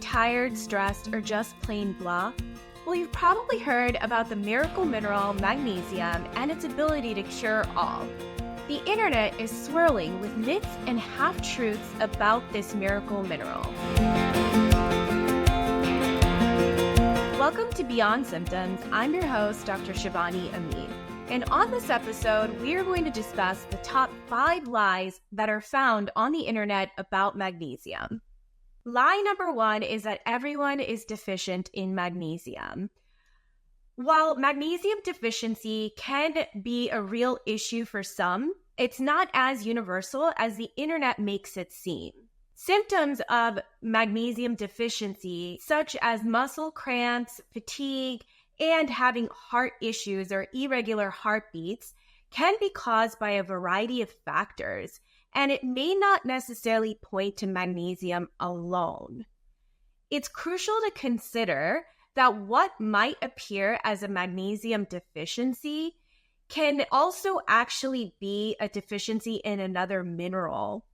tired, stressed, or just plain blah? Well, you've probably heard about the miracle mineral magnesium and its ability to cure all. The internet is swirling with myths and half-truths about this miracle mineral. Welcome to Beyond Symptoms. I'm your host, Dr. Shivani Amin. And on this episode, we are going to discuss the top 5 lies that are found on the internet about magnesium. Lie number 1 is that everyone is deficient in magnesium. While magnesium deficiency can be a real issue for some, it's not as universal as the internet makes it seem. Symptoms of magnesium deficiency, such as muscle cramps, fatigue, and having heart issues or irregular heartbeats, can be caused by a variety of factors, and it may not necessarily point to magnesium alone. It's crucial to consider that what might appear as a magnesium deficiency can also actually be a deficiency in another mineral,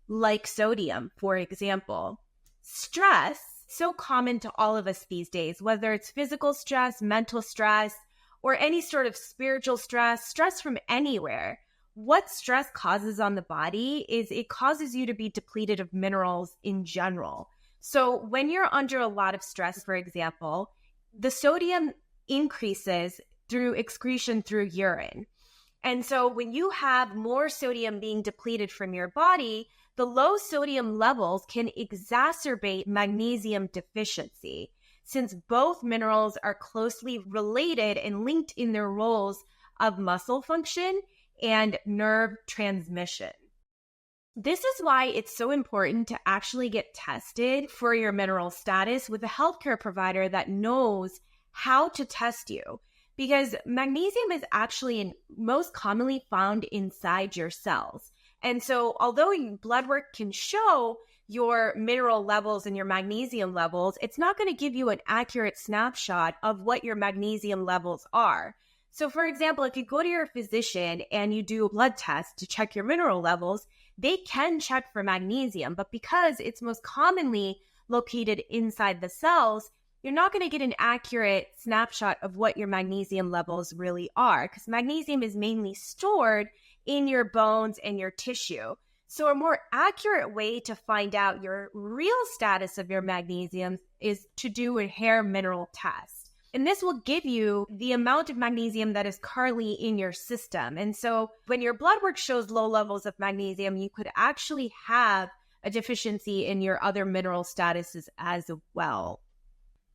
like sodium, for example. Stress, so common to all of us these days, whether it's physical stress, mental stress, or any sort of spiritual stress from anywhere. What stress causes on the body is it causes you to be depleted of minerals in general. So when you're under a lot of stress, for example, the sodium increases through excretion through urine. And so when you have more sodium being depleted from your body, the low sodium levels can exacerbate magnesium deficiency, since both minerals are closely related and linked in their roles of muscle function and nerve transmission. This is why it's so important to actually get tested for your mineral status with a healthcare provider that knows how to test you, because magnesium is actually most commonly found inside your cells. And so although blood work can show your mineral levels and your magnesium levels, it's not going to give you an accurate snapshot of what your magnesium levels are. So for example, if you go to your physician and you do a blood test to check your mineral levels, they can check for magnesium, but because it's most commonly located inside the cells, you're not going to get an accurate snapshot of what your magnesium levels really are, because magnesium is mainly stored in your bones and your tissue. So a more accurate way to find out your real status of your magnesium is to do a hair mineral test. And this will give you the amount of magnesium that is currently in your system. And so when your blood work shows low levels of magnesium, you could actually have a deficiency in your other mineral statuses as well.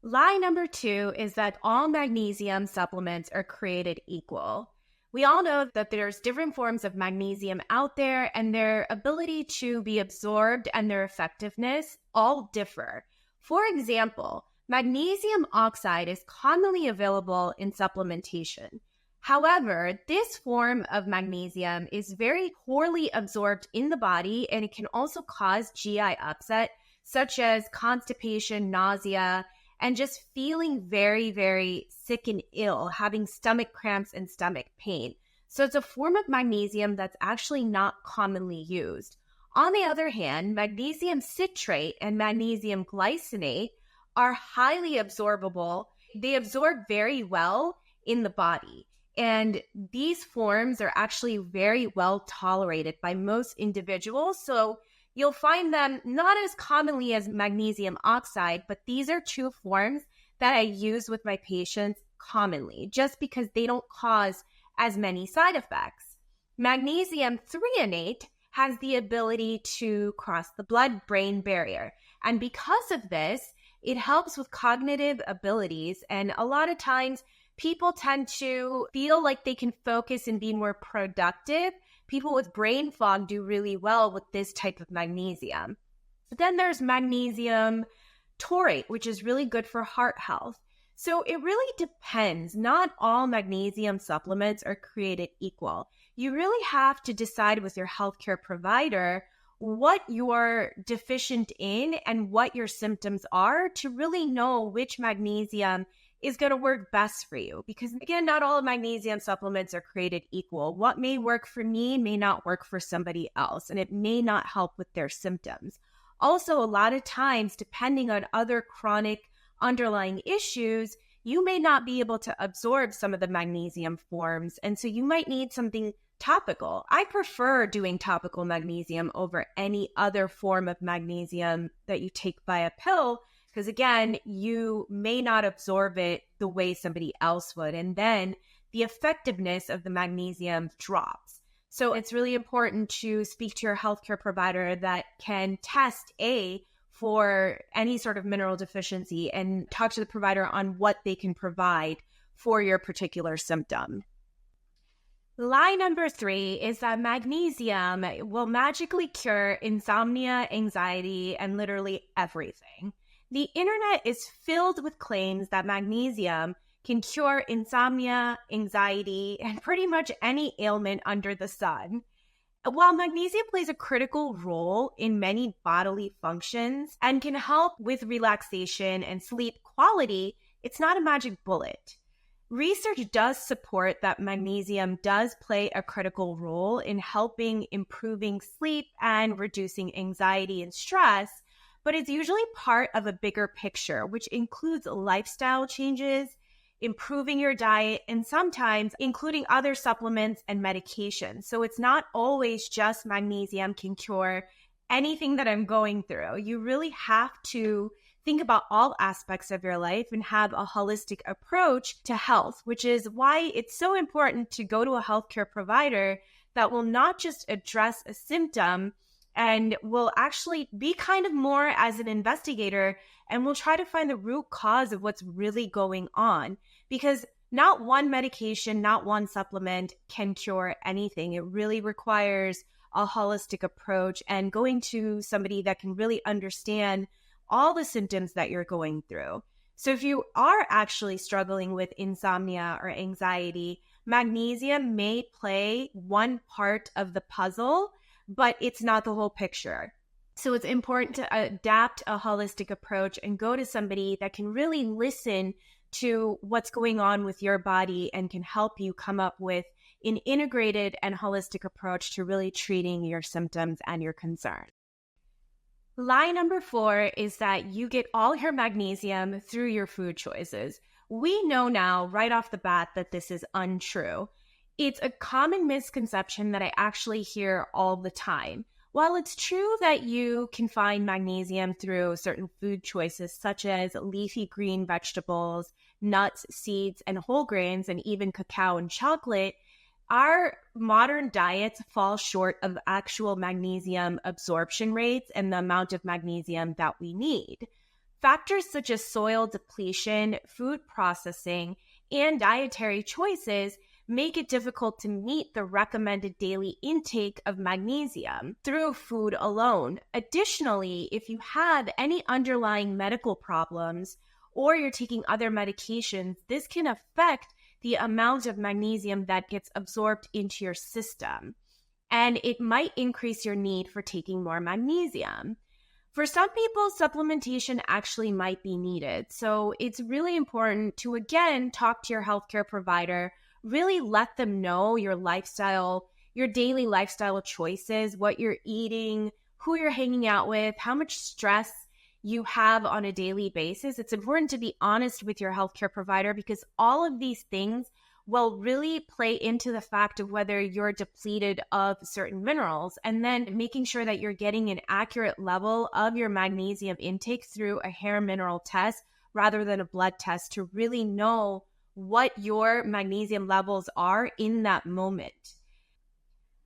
Lie number 2 is that all magnesium supplements are created equal. We all know that there's different forms of magnesium out there, and their ability to be absorbed and their effectiveness all differ. For example, magnesium oxide is commonly available in supplementation. However, this form of magnesium is very poorly absorbed in the body, and it can also cause GI upset, such as constipation, nausea, and just feeling very, very sick and ill, having stomach cramps and stomach pain. So it's a form of magnesium that's actually not commonly used. On the other hand, magnesium citrate and magnesium glycinate are highly absorbable. They absorb very well in the body. And these forms are actually very well tolerated by most individuals. So you'll find them not as commonly as magnesium oxide, but these are 2 forms that I use with my patients commonly, just because they don't cause as many side effects. Magnesium threonate has the ability to cross the blood-brain barrier. And because of this, it helps with cognitive abilities. And a lot of times people tend to feel like they can focus and be more productive. People with brain fog do really well with this type of magnesium. But then there's magnesium taurate, which is really good for heart health. So it really depends. Not all magnesium supplements are created equal. You really have to decide with your healthcare provider what you're deficient in and what your symptoms are to really know which magnesium is going to work best for you. Because again, not all magnesium supplements are created equal. What may work for me may not work for somebody else, and it may not help with their symptoms. Also, a lot of times, depending on other chronic underlying issues, you may not be able to absorb some of the magnesium forms. And so you might need something topical. I prefer doing topical magnesium over any other form of magnesium that you take via pill, because again, you may not absorb it the way somebody else would. And then the effectiveness of the magnesium drops. So it's really important to speak to your healthcare provider that can test for any sort of mineral deficiency and talk to the provider on what they can provide for your particular symptom. Lie number 3 is that magnesium will magically cure insomnia, anxiety, and literally everything. The internet is filled with claims that magnesium can cure insomnia, anxiety, and pretty much any ailment under the sun. While magnesium plays a critical role in many bodily functions and can help with relaxation and sleep quality, it's not a magic bullet. Research does support that magnesium does play a critical role in helping improving sleep and reducing anxiety and stress, but it's usually part of a bigger picture, which includes lifestyle changes, improving your diet, and sometimes including other supplements and medications. So it's not always just magnesium can cure anything that I'm going through. You really have to think about all aspects of your life and have a holistic approach to health, which is why it's so important to go to a healthcare provider that will not just address a symptom and will actually be kind of more as an investigator and will try to find the root cause of what's really going on. Because not one medication, not one supplement can cure anything. It really requires a holistic approach and going to somebody that can really understand all the symptoms that you're going through. So if you are actually struggling with insomnia or anxiety, magnesium may play one part of the puzzle, but it's not the whole picture. So it's important to adapt a holistic approach and go to somebody that can really listen to what's going on with your body and can help you come up with an integrated and holistic approach to really treating your symptoms and your concerns. Lie number 4 is that you get all your magnesium through your food choices. We know now right off the bat that this is untrue. It's a common misconception that I actually hear all the time. While it's true that you can find magnesium through certain food choices, such as leafy green vegetables, nuts, seeds, and whole grains, and even cacao and chocolate, our modern diets fall short of actual magnesium absorption rates and the amount of magnesium that we need. Factors such as soil depletion, food processing, and dietary choices make it difficult to meet the recommended daily intake of magnesium through food alone. Additionally, if you have any underlying medical problems or you're taking other medications, this can affect the amount of magnesium that gets absorbed into your system, and it might increase your need for taking more magnesium. For some people, supplementation actually might be needed. So it's really important to, again, talk to your healthcare provider, really let them know your lifestyle, your daily lifestyle choices, what you're eating, who you're hanging out with, how much stress you have on a daily basis. It's important to be honest with your healthcare provider because all of these things will really play into the fact of whether you're depleted of certain minerals, and then making sure that you're getting an accurate level of your magnesium intake through a hair mineral test rather than a blood test to really know what your magnesium levels are in that moment.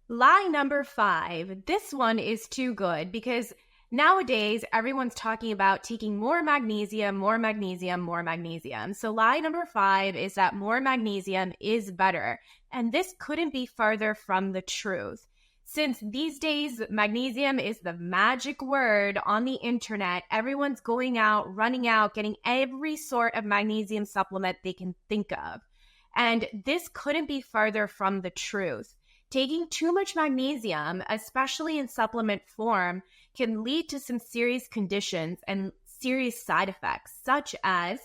Lie number 5. This one is too good because nowadays, everyone's talking about taking more magnesium, more magnesium, more magnesium. So lie number 5 is that more magnesium is better. And this couldn't be farther from the truth. Since these days, magnesium is the magic word on the internet, everyone's going out, running out, getting every sort of magnesium supplement they can think of. And this couldn't be farther from the truth. Taking too much magnesium, especially in supplement form, can lead to some serious conditions and serious side effects, such as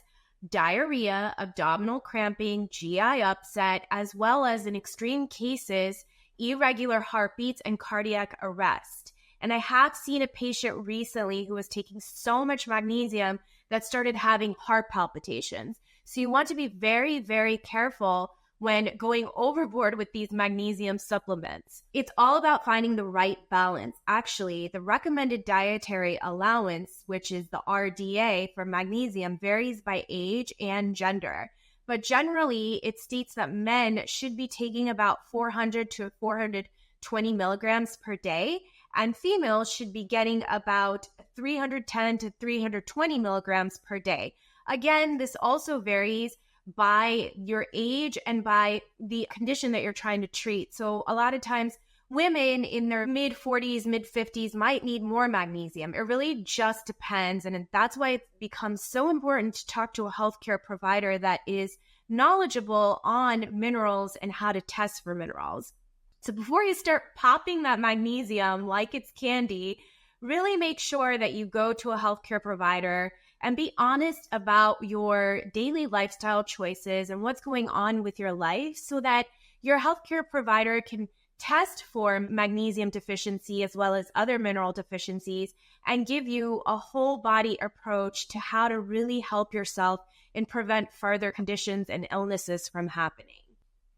diarrhea, abdominal cramping, GI upset, as well as in extreme cases, irregular heartbeats and cardiac arrest. And I have seen a patient recently who was taking so much magnesium that started having heart palpitations. So you want to be very, very careful when going overboard with these magnesium supplements. It's all about finding the right balance. Actually, the recommended dietary allowance, which is the RDA for magnesium, varies by age and gender. But generally, it states that men should be taking about 400 to 420 milligrams per day, and females should be getting about 310 to 320 milligrams per day. Again, this also varies by your age and by the condition that you're trying to treat. So a lot of times women in their mid 40s, mid 50s might need more magnesium. It really just depends. And that's why it becomes so important to talk to a healthcare provider that is knowledgeable on minerals and how to test for minerals. So before you start popping that magnesium like it's candy, really make sure that you go to a healthcare provider and be honest about your daily lifestyle choices and what's going on with your life so that your healthcare provider can test for magnesium deficiency as well as other mineral deficiencies and give you a whole body approach to how to really help yourself and prevent further conditions and illnesses from happening.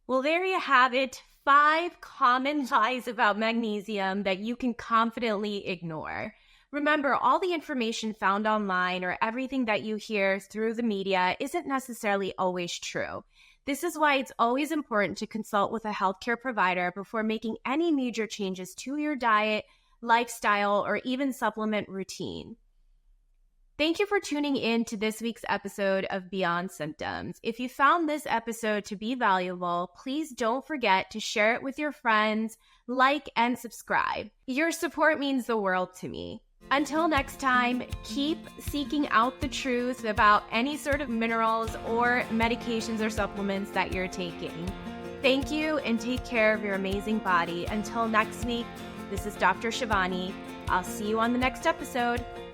Well, there you have it. 5 common lies about magnesium that you can confidently ignore. Remember, all the information found online or everything that you hear through the media isn't necessarily always true. This is why it's always important to consult with a healthcare provider before making any major changes to your diet, lifestyle, or even supplement routine. Thank you for tuning in to this week's episode of Beyond Symptoms. If you found this episode to be valuable, please don't forget to share it with your friends, like, and subscribe. Your support means the world to me. Until next time, keep seeking out the truth about any sort of minerals or medications or supplements that you're taking. Thank you and take care of your amazing body. Until next week, this is Dr. Shivani. I'll see you on the next episode.